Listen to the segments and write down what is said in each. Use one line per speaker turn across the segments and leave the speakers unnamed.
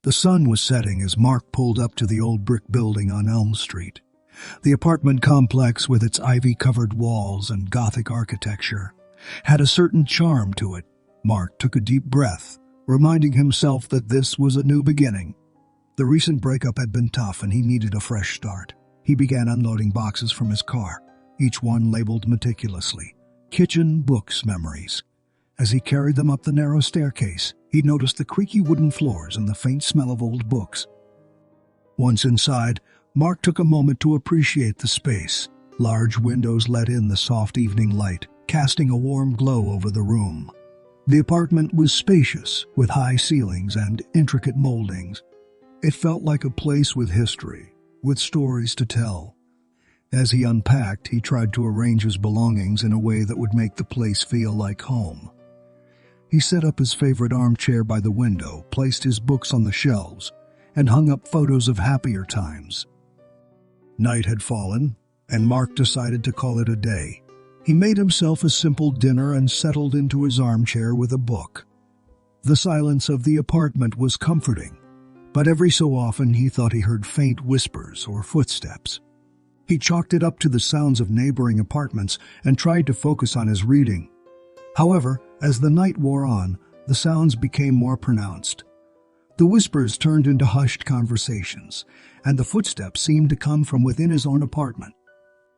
The sun was setting as Mark pulled up to the old brick building on Elm Street. The apartment complex, with its ivy-covered walls and Gothic architecture, had a certain charm to it. Mark took a deep breath, reminding himself that this was a new beginning. The recent breakup had been tough and he needed a fresh start. He began unloading boxes from his car, each one labeled meticulously, "Kitchen Books Memories." As he carried them up the narrow staircase, he noticed the creaky wooden floors and the faint smell of old books. Once inside, Mark took a moment to appreciate the space. Large windows let in the soft evening light, casting a warm glow over the room. The apartment was spacious, with high ceilings and intricate moldings. It felt like a place with history, with stories to tell. As he unpacked, he tried to arrange his belongings in a way that would make the place feel like home. He set up his favorite armchair by the window, placed his books on the shelves, and hung up photos of happier times. Night had fallen, and Mark decided to call it a day. He made himself a simple dinner and settled into his armchair with a book. The silence of the apartment was comforting, but every so often he thought he heard faint whispers or footsteps. He chalked it up to the sounds of neighboring apartments and tried to focus on his reading. However, as the night wore on, the sounds became more pronounced. The whispers turned into hushed conversations, and the footsteps seemed to come from within his own apartment.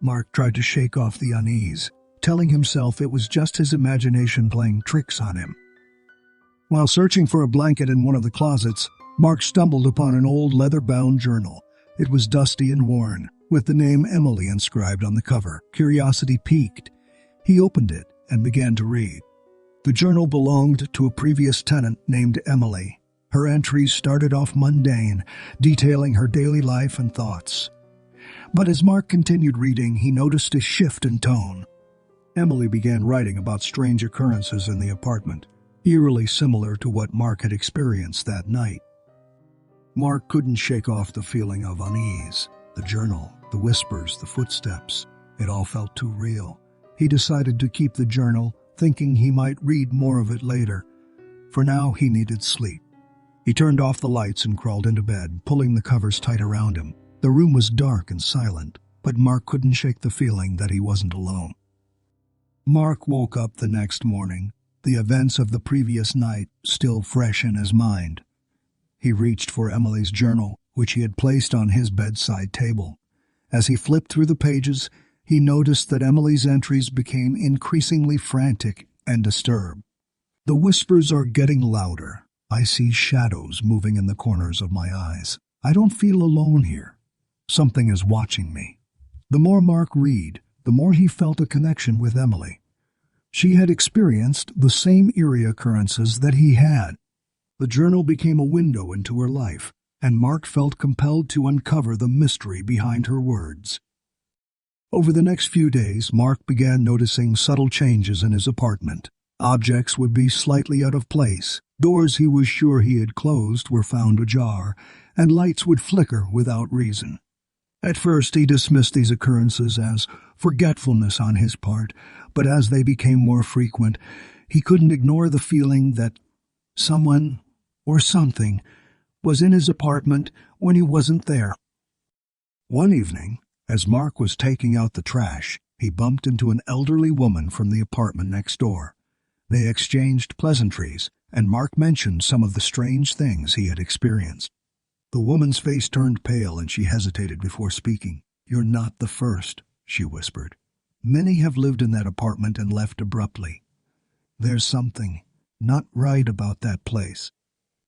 Mark tried to shake off the unease, telling himself it was just his imagination playing tricks on him. While searching for a blanket in one of the closets, Mark stumbled upon an old leather-bound journal. It was dusty and worn, with the name Emily inscribed on the cover. Curiosity piqued. He opened it and began to read. The journal belonged to a previous tenant named Emily. Her entries started off mundane, detailing her daily life and thoughts. But as Mark continued reading, he noticed a shift in tone. Emily began writing about strange occurrences in the apartment, eerily similar to what Mark had experienced that night. Mark couldn't shake off the feeling of unease. The journal, the whispers, the footsteps, it all felt too real. He decided to keep the journal, thinking he might read more of it later. For now, he needed sleep. He turned off the lights and crawled into bed, pulling the covers tight around him. The room was dark and silent, but Mark couldn't shake the feeling that he wasn't alone. Mark woke up the next morning, the events of the previous night still fresh in his mind. He reached for Emily's journal, which he had placed on his bedside table. As he flipped through the pages, he noticed that Emily's entries became increasingly frantic and disturbed. "The whispers are getting louder. I see shadows moving in the corners of my eyes. I don't feel alone here. Something is watching me." The more Mark read, the more he felt a connection with Emily. She had experienced the same eerie occurrences that he had. The journal became a window into her life, and Mark felt compelled to uncover the mystery behind her words. Over the next few days, Mark began noticing subtle changes in his apartment. Objects would be slightly out of place, doors he was sure he had closed were found ajar, and lights would flicker without reason. At first he dismissed these occurrences as forgetfulness on his part, but as they became more frequent, he couldn't ignore the feeling that someone or something was in his apartment when he wasn't there. One evening, as Mark was taking out the trash, he bumped into an elderly woman from the apartment next door. They exchanged pleasantries, and Mark mentioned some of the strange things he had experienced. The woman's face turned pale and she hesitated before speaking. "You're not the first," she whispered. "Many have lived in that apartment and left abruptly. There's something not right about that place."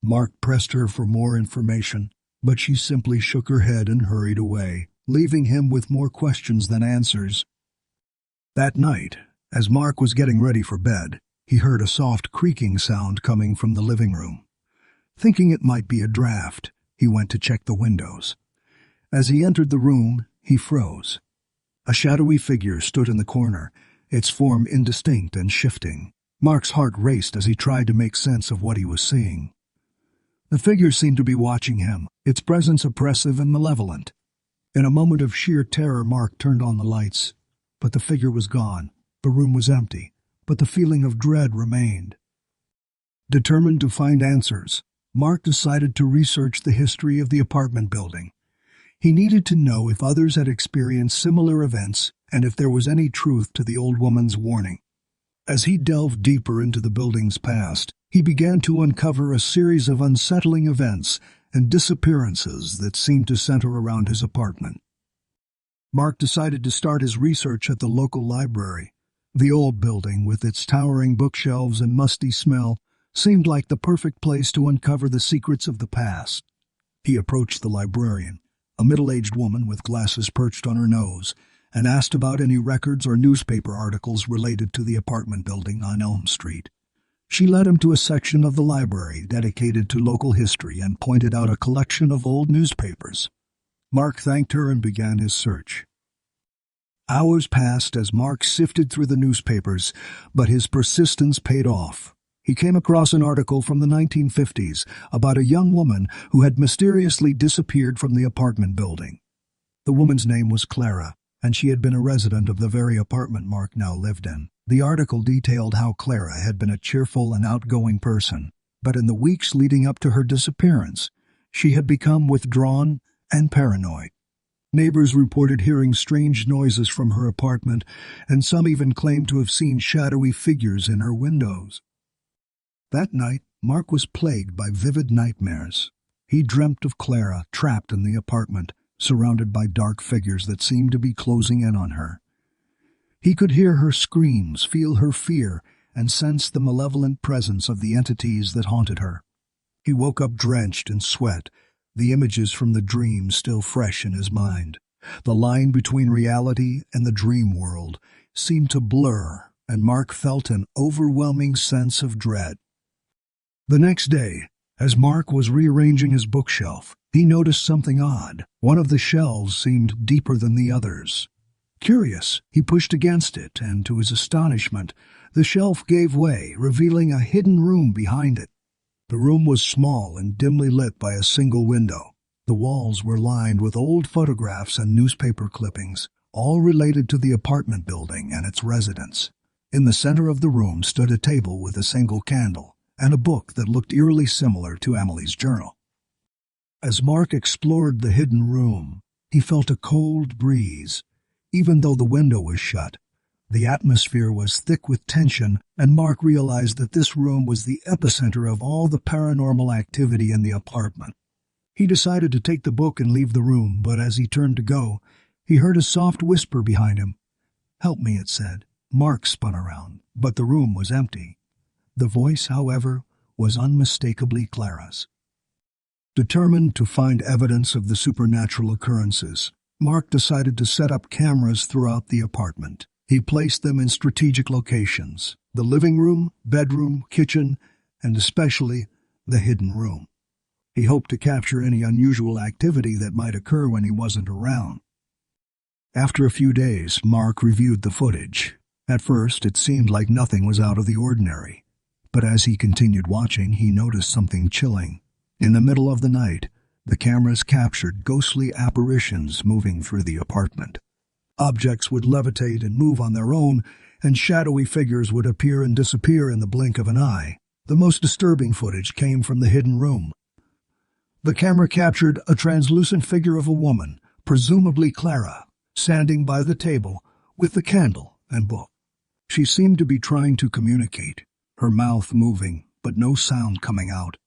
Mark pressed her for more information, but she simply shook her head and hurried away, leaving him with more questions than answers. That night, as Mark was getting ready for bed, he heard a soft creaking sound coming from the living room. Thinking it might be a draft, he went to check the windows. As he entered the room, he froze. A shadowy figure stood in the corner, its form indistinct and shifting. Mark's heart raced as he tried to make sense of what he was seeing. The figure seemed to be watching him, its presence oppressive and malevolent. In a moment of sheer terror, Mark turned on the lights, but the figure was gone. The room was empty, but the feeling of dread remained. Determined to find answers, Mark decided to research the history of the apartment building. He needed to know if others had experienced similar events and if there was any truth to the old woman's warning. As he delved deeper into the building's past, he began to uncover a series of unsettling events and disappearances that seemed to center around his apartment. Mark decided to start his research at the local library. The old building, with its towering bookshelves and musty smell, seemed like the perfect place to uncover the secrets of the past. He approached the librarian, a middle-aged woman with glasses perched on her nose, and asked about any records or newspaper articles related to the apartment building on Elm Street. She led him to a section of the library dedicated to local history and pointed out a collection of old newspapers. Mark thanked her and began his search. Hours passed as Mark sifted through the newspapers, but his persistence paid off. He came across an article from the 1950s about a young woman who had mysteriously disappeared from the apartment building. The woman's name was Clara, and she had been a resident of the very apartment Mark now lived in. The article detailed how Clara had been a cheerful and outgoing person, but in the weeks leading up to her disappearance, she had become withdrawn and paranoid. Neighbors reported hearing strange noises from her apartment, and some even claimed to have seen shadowy figures in her windows. That night, Mark was plagued by vivid nightmares. He dreamt of Clara trapped in the apartment, surrounded by dark figures that seemed to be closing in on her. He could hear her screams, feel her fear, and sense the malevolent presence of the entities that haunted her. He woke up drenched in sweat, the images from the dream still fresh in his mind. The line between reality and the dream world seemed to blur, and Mark felt an overwhelming sense of dread. The next day, as Mark was rearranging his bookshelf, he noticed something odd. One of the shelves seemed deeper than the others. Curious, he pushed against it, and to his astonishment, the shelf gave way, revealing a hidden room behind it. The room was small and dimly lit by a single window. The walls were lined with old photographs and newspaper clippings, all related to the apartment building and its residents. In the center of the room stood a table with a single candle and a book that looked eerily similar to Emily's journal. As Mark explored the hidden room, he felt a cold breeze. Even though the window was shut, the atmosphere was thick with tension, and Mark realized that this room was the epicenter of all the paranormal activity in the apartment. He decided to take the book and leave the room, but as he turned to go, he heard a soft whisper behind him. "Help me," it said. Mark spun around, but the room was empty. The voice, however, was unmistakably Clara's. Determined to find evidence of the supernatural occurrences, Mark decided to set up cameras throughout the apartment. He placed them in strategic locations: the living room, bedroom, kitchen, and especially the hidden room. He hoped to capture any unusual activity that might occur when he wasn't around. After a few days, Mark reviewed the footage. At first, it seemed like nothing was out of the ordinary. But as he continued watching, he noticed something chilling. In the middle of the night, the cameras captured ghostly apparitions moving through the apartment. Objects would levitate and move on their own, and shadowy figures would appear and disappear in the blink of an eye. The most disturbing footage came from the hidden room. The camera captured a translucent figure of a woman, presumably Clara, standing by the table with the candle and book. She seemed to be trying to communicate, her mouth moving, but no sound coming out.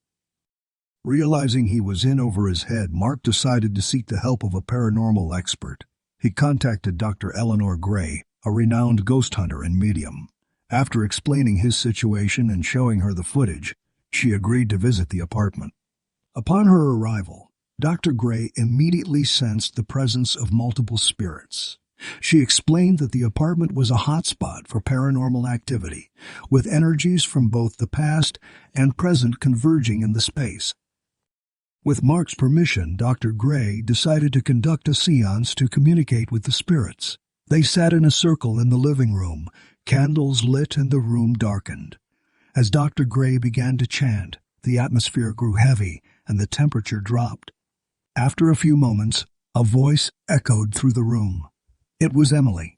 Realizing he was in over his head, Mark decided to seek the help of a paranormal expert. He contacted Dr. Eleanor Gray, a renowned ghost hunter and medium. After explaining his situation and showing her the footage, she agreed to visit the apartment. Upon her arrival, Dr. Gray immediately sensed the presence of multiple spirits. She explained that the apartment was a hotspot for paranormal activity, with energies from both the past and present converging in the space. With Mark's permission, Dr. Gray decided to conduct a seance to communicate with the spirits. They sat in a circle in the living room, candles lit and the room darkened. As Dr. Gray began to chant, the atmosphere grew heavy and the temperature dropped. After a few moments, a voice echoed through the room. It was Emily.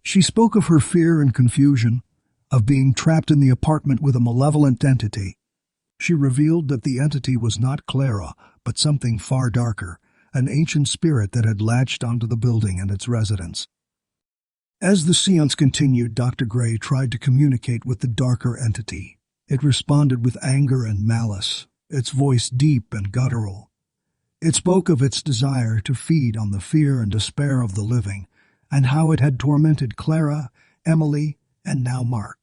She spoke of her fear and confusion, of being trapped in the apartment with a malevolent entity. She revealed that the entity was not Clara, but something far darker, an ancient spirit that had latched onto the building and its residents. As the seance continued, Dr. Gray tried to communicate with the darker entity. It responded with anger and malice, its voice deep and guttural. It spoke of its desire to feed on the fear and despair of the living, and how it had tormented Clara, Emily, and now Mark.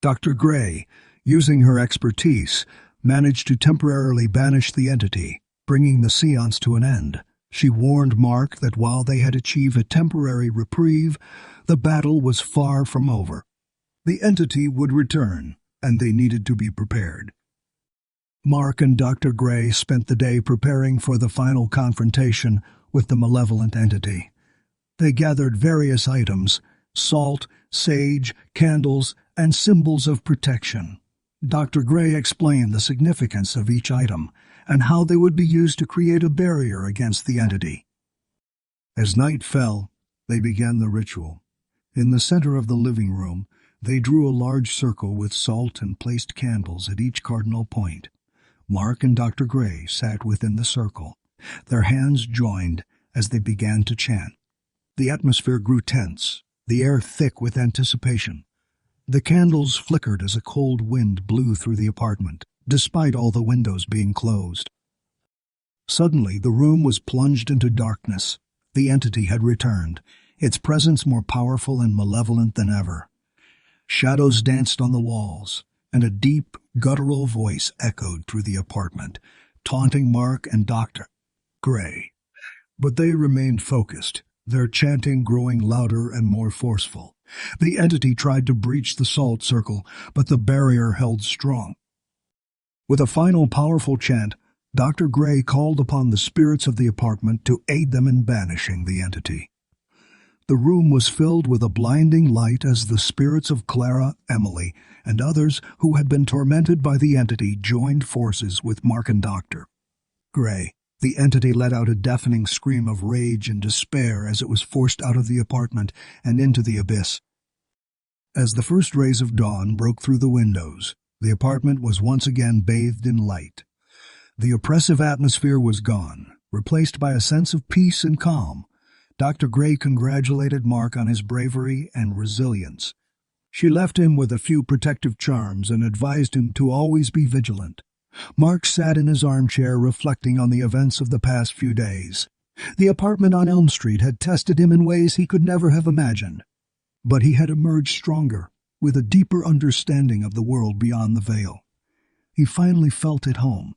Dr. Gray, using her expertise, managed to temporarily banish the entity, bringing the seance to an end. She warned Mark that while they had achieved a temporary reprieve, the battle was far from over. The entity would return, and they needed to be prepared. Mark and Dr. Gray spent the day preparing for the final confrontation with the malevolent entity. They gathered various items: salt, sage, candles, and symbols of protection. Dr. Gray explained the significance of each item and how they would be used to create a barrier against the entity. As night fell, they began the ritual. In the center of the living room, they drew a large circle with salt and placed candles at each cardinal point. Mark and Dr. Gray sat within the circle, their hands joined as they began to chant. The atmosphere grew tense, the air thick with anticipation. The candles flickered as a cold wind blew through the apartment, despite all the windows being closed. Suddenly, the room was plunged into darkness. The entity had returned, its presence more powerful and malevolent than ever. Shadows danced on the walls, and a deep, guttural voice echoed through the apartment, taunting Mark and Dr. Gray. But they remained focused, their chanting growing louder and more forceful. The entity tried to breach the salt circle, but the barrier held strong. With a final powerful chant, Dr. Gray called upon the spirits of the apartment to aid them in banishing the entity. The room was filled with a blinding light as the spirits of Clara, Emily, and others who had been tormented by the entity joined forces with Mark and Dr. Gray. The entity let out a deafening scream of rage and despair as it was forced out of the apartment and into the abyss. As the first rays of dawn broke through the windows, the apartment was once again bathed in light. The oppressive atmosphere was gone, replaced by a sense of peace and calm. Dr. Gray congratulated Mark on his bravery and resilience. She left him with a few protective charms and advised him to always be vigilant. Mark sat in his armchair reflecting on the events of the past few days. The apartment on Elm Street had tested him in ways he could never have imagined. But he had emerged stronger, with a deeper understanding of the world beyond the veil. He finally felt at home,